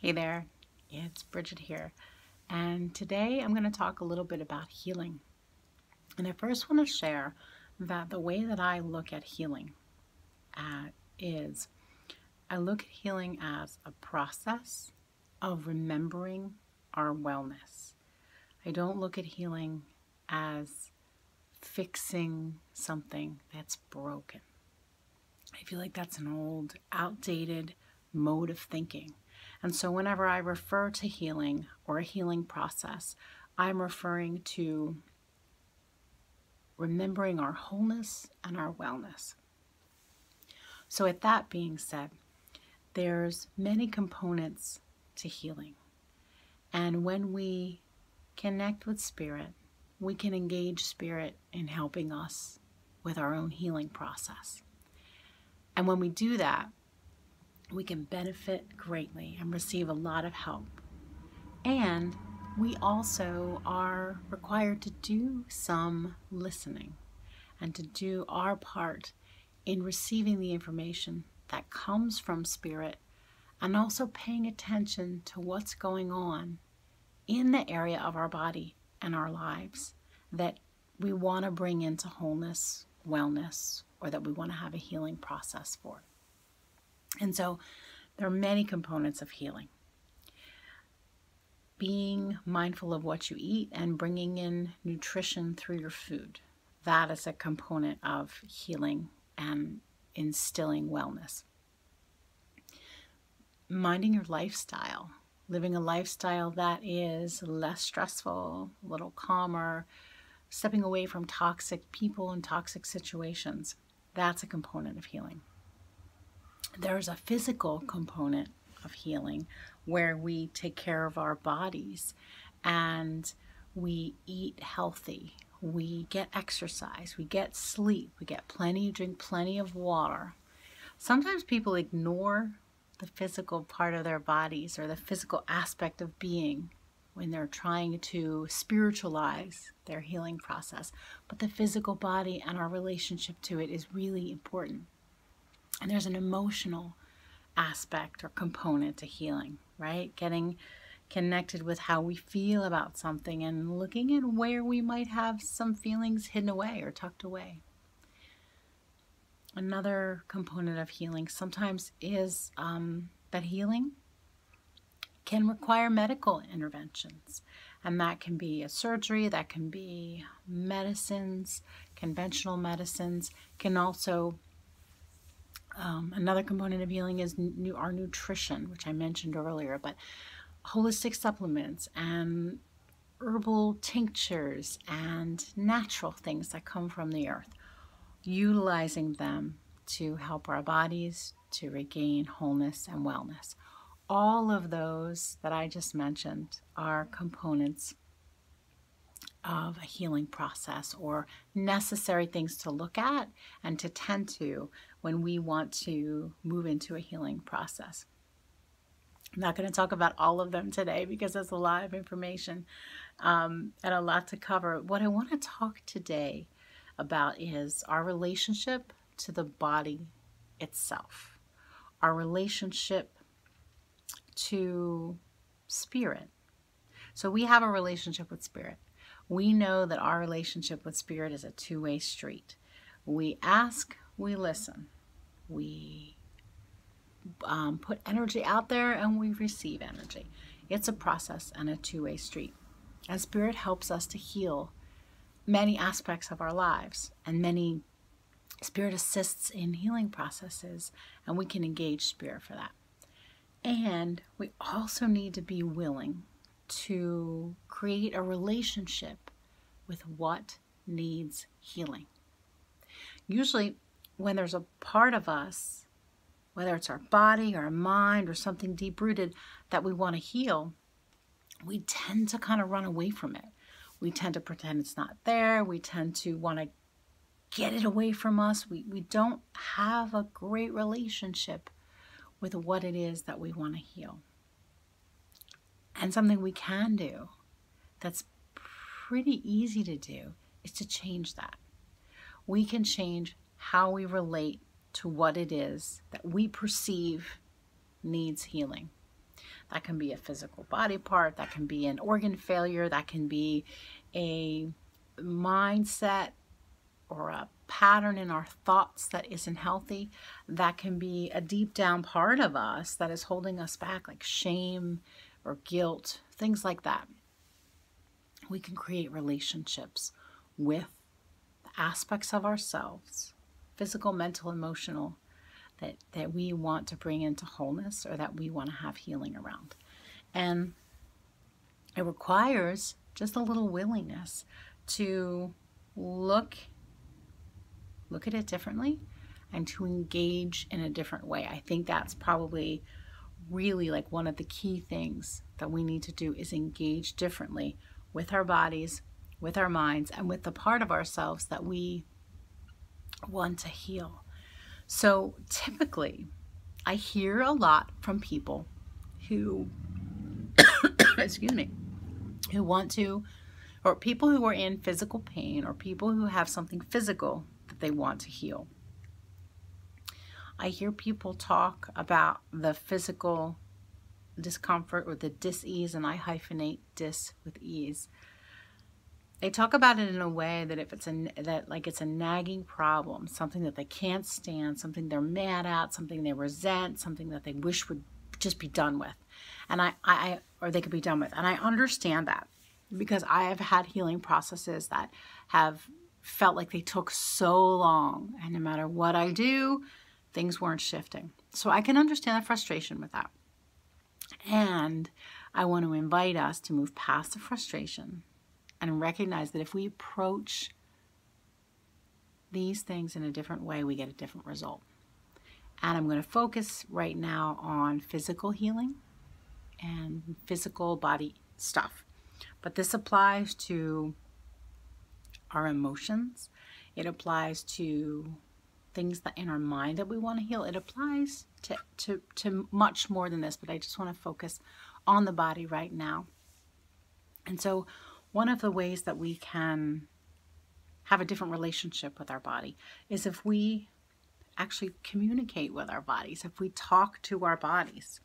Hey there, it's Bridget here, and today I'm going to talk a little bit about healing. And I first want to share that the way that I look at healing is I look at healing as a process of remembering our wellness. I don't look at healing as fixing something that's broken. I feel like that's an old, outdated mode of thinking. And so whenever I refer to healing or a healing process, I'm referring to remembering our wholeness and our wellness. So with that being said, there's many components to healing. And when we connect with spirit, we can engage spirit in helping us with our own healing process. And when we do that, we can benefit greatly and receive a lot of help. And we also are required to do some listening and to do our part in receiving the information that comes from spirit, and also paying attention to what's going on in the area of our body and our lives that we want to bring into wholeness, wellness, or that we want to have a healing process for. And so there are many components of healing. Being mindful of what you eat and bringing in nutrition through your food, that is a component of healing and instilling wellness. Minding your lifestyle, living a lifestyle that is less stressful, a little calmer, stepping away from toxic people and toxic situations, that's a component of healing. There's a physical component of healing where we take care of our bodies and we eat healthy, we get exercise, we get sleep, we get drink plenty of water. Sometimes people ignore the physical part of their bodies or the physical aspect of being when they're trying to spiritualize their healing process. But the physical body and our relationship to it is really important. And there's an emotional aspect or component to healing, right? Getting connected with how we feel about something and looking at where we might have some feelings hidden away or tucked away. Another component of healing sometimes is that healing can require medical interventions. And that can be a surgery, that can be medicines, conventional medicines, can also another component of healing is our nutrition, which I mentioned earlier, but holistic supplements and herbal tinctures and natural things that come from the earth, utilizing them to help our bodies to regain wholeness and wellness. All of those that I just mentioned are components of a healing process or necessary things to look at and to tend to when we want to move into a healing process. I'm not going to talk about all of them today because there's a lot of information and a lot to cover. What I want to talk today about is our relationship to the body itself, our relationship to spirit. So we have a relationship with spirit. We know that our relationship with spirit is a two-way street. We ask, we listen. We put energy out there and we receive energy. It's a process and a two-way street. And spirit helps us to heal many aspects of our lives, and spirit assists in healing processes, and we can engage spirit for that. And we also need to be willing to create a relationship with what needs healing. Usually when there's a part of us, whether it's our body or our mind or something deep-rooted that we want to heal, we tend to kind of run away from it. We tend to pretend it's not there. We tend to want to get it away from us. We don't have a great relationship with what it is that we want to heal. And something we can do that's pretty easy to do is to change that. We can change how we relate to what it is that we perceive needs healing. That can be a physical body part, that can be an organ failure, that can be a mindset or a pattern in our thoughts that isn't healthy. That can be a deep down part of us that is holding us back, like shame or guilt, things like that. We can create relationships with aspects of ourselves, physical, mental, emotional, that we want to bring into wholeness or that we want to have healing around. And it requires just a little willingness to look at it differently and to engage in a different way. I think that's probably really like one of the key things that we need to do, is engage differently with our bodies, with our minds, and with the part of ourselves that we want to heal. So typically, I hear a lot from people who, excuse me, who want to, or people who are in physical pain, or people who have something physical that they want to heal. I hear people talk about the physical discomfort or the dis-ease, and I hyphenate dis with ease. They talk about it in a way that if it's it's a nagging problem, something that they can't stand, something they're mad at, something they resent, something that they wish would just be done with, or they could be done with. And I understand that, because I have had healing processes that have felt like they took so long, and no matter what I do, things weren't shifting. So I can understand the frustration with that. And I want to invite us to move past the frustration and recognize that if we approach these things in a different way, we get a different result. And I'm going to focus right now on physical healing and physical body stuff. But this applies to our emotions. It applies to things that in our mind that we want to heal. It applies to much more than this, but I just want to focus on the body right now. And so one of the ways that we can have a different relationship with our body is if we actually communicate with our bodies, if we talk to our bodies.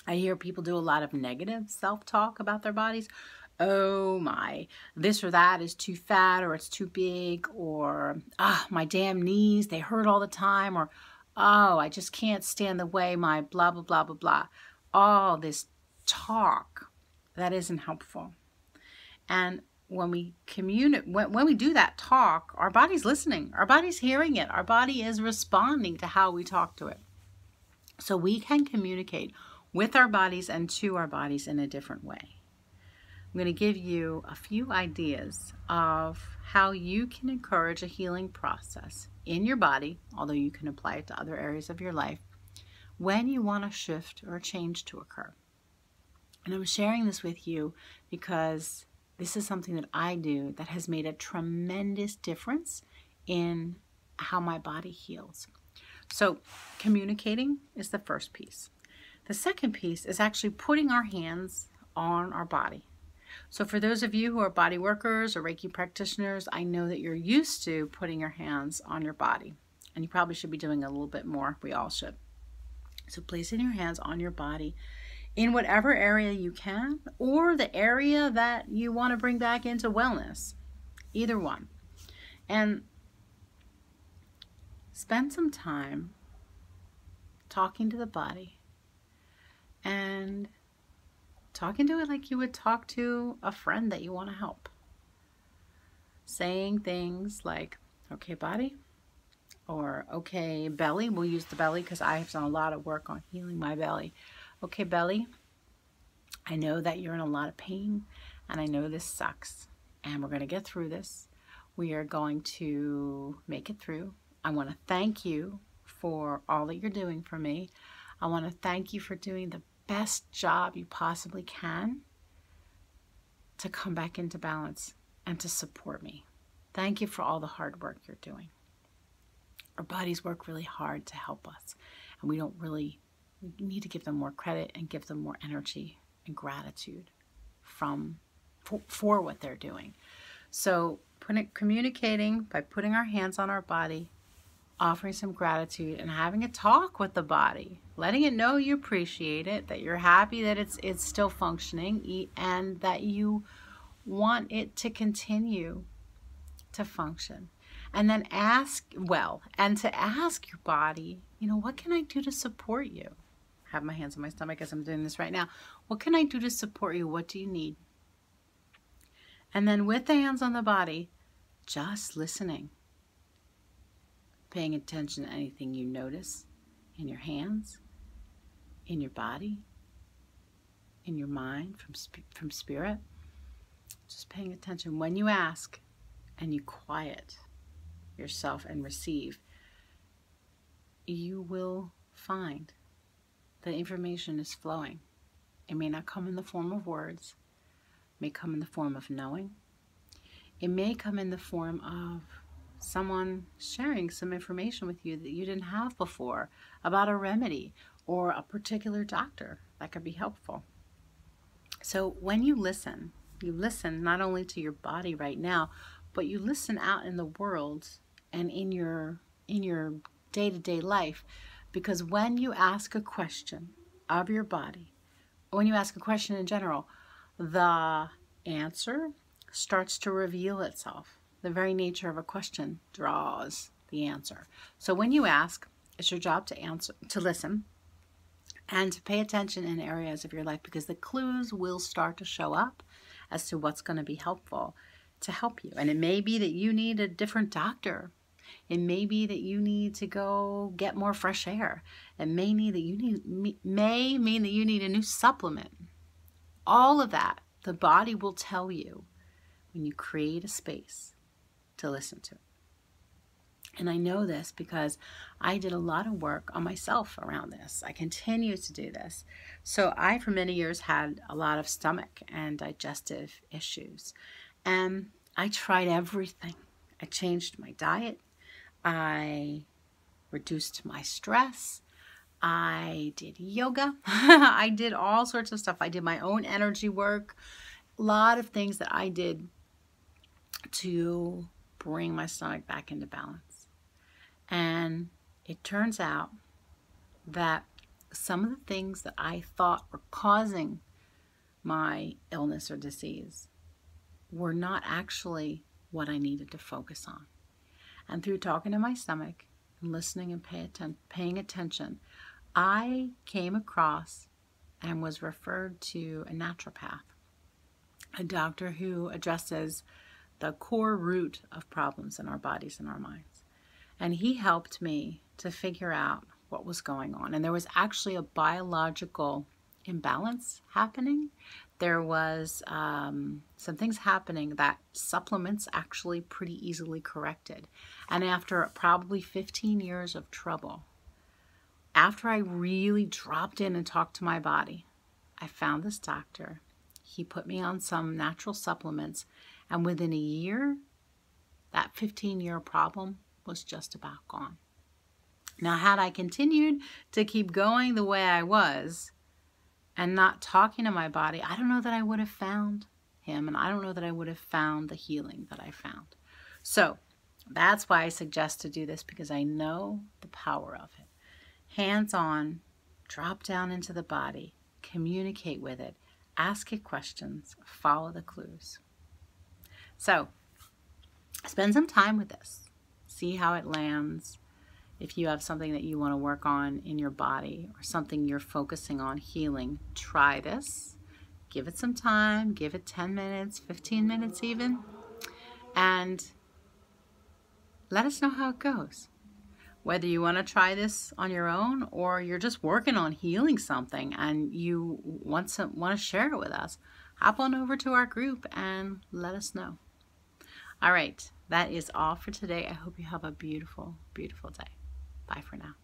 I hear people do a lot of negative self-talk about their bodies. Oh my, this or that is too fat, or it's too big, or my damn knees, they hurt all the time, or oh, I just can't stand the way my blah, blah, blah, blah, blah. All this talk that isn't helpful. And when we when we do that talk, our body's listening, our body's hearing it, our body is responding to how we talk to it. So we can communicate with our bodies and to our bodies in a different way. I'm going to give you a few ideas of how you can encourage a healing process in your body, although you can apply it to other areas of your life, when you want a shift or a change to occur. And I'm sharing this with you because this is something that I do that has made a tremendous difference in how my body heals. So communicating is the first piece. The second piece is actually putting our hands on our body. So for those of you who are body workers or Reiki practitioners, I know that you're used to putting your hands on your body. And you probably should be doing a little bit more. We all should. So placing your hands on your body in whatever area you can, or the area that you want to bring back into wellness. Either one. And spend some time talking to the body and talking to it like you would talk to a friend that you want to help. Saying things like, okay, body, or okay, belly. We'll use the belly because I have done a lot of work on healing my belly. Okay, belly, I know that you're in a lot of pain, and I know this sucks, and we're going to get through this. We are going to make it through. I want to thank you for all that you're doing for me. I want to thank you for doing the best job you possibly can to come back into balance and to support me. Thank you for all the hard work you're doing. Our bodies work really hard to help us, and we need to give them more credit and give them more energy and gratitude for what they're doing. So communicating by putting our hands on our body offering some gratitude and having a talk with the body, letting it know you appreciate it, that you're happy that it's still functioning, and that you want it to continue to function. And then to ask your body, what can I do to support you? I have my hands on my stomach as I'm doing this right now. What can I do to support you? What do you need? And then with the hands on the body, just listening, paying attention to anything you notice in your hands, in your body, in your mind, from spirit. Just paying attention. When you ask and you quiet yourself and receive, you will find the information is flowing. It may not come in the form of words. It may come in the form of knowing. It may come in the form of someone sharing some information with you that you didn't have before about a remedy or a particular doctor that could be helpful. So when you listen not only to your body right now, but you listen out in the world and in your day-to-day life. Because when you ask a question of your body, or when you ask a question in general, the answer starts to reveal itself. The very nature of a question draws the answer. So when you ask, it's your job to listen and to pay attention in areas of your life, because the clues will start to show up as to what's going to be helpful to help you. And it may be that you need a different doctor. It may be that you need to go get more fresh air. It may mean that you need a new supplement. All of that, the body will tell you when you create a space to listen to it. And I know this because I did a lot of work on myself around this. I continue to do this. So I, for many years, had a lot of stomach and digestive issues. And I tried everything. I changed my diet. I reduced my stress. I did yoga. I did all sorts of stuff. I did my own energy work. A lot of things that I did to bring my stomach back into balance. And it turns out that some of the things that I thought were causing my illness or disease were not actually what I needed to focus on. And through talking to my stomach and listening and paying attention, I came across and was referred to a naturopath, a doctor who addresses the core root of problems in our bodies and our minds. And he helped me to figure out what was going on. And there was actually a biological imbalance happening. There was some things happening that supplements actually pretty easily corrected. And after probably 15 years of trouble, after I really dropped in and talked to my body, I found this doctor. He put me on some natural supplements, and within a year, that 15-year problem was just about gone. Now, had I continued to keep going the way I was and not talking to my body, I don't know that I would have found him, and I don't know that I would have found the healing that I found. So that's why I suggest to do this, because I know the power of it. Hands on, drop down into the body, communicate with it, ask it questions, follow the clues. So spend some time with this. See how it lands. If you have something that you want to work on in your body or something you're focusing on healing, try this. Give it some time. Give it 10 minutes, 15 minutes even. And let us know how it goes. Whether you want to try this on your own or you're just working on healing something and you want to share it with us, hop on over to our group and let us know. All right, that is all for today. I hope you have a beautiful, beautiful day. Bye for now.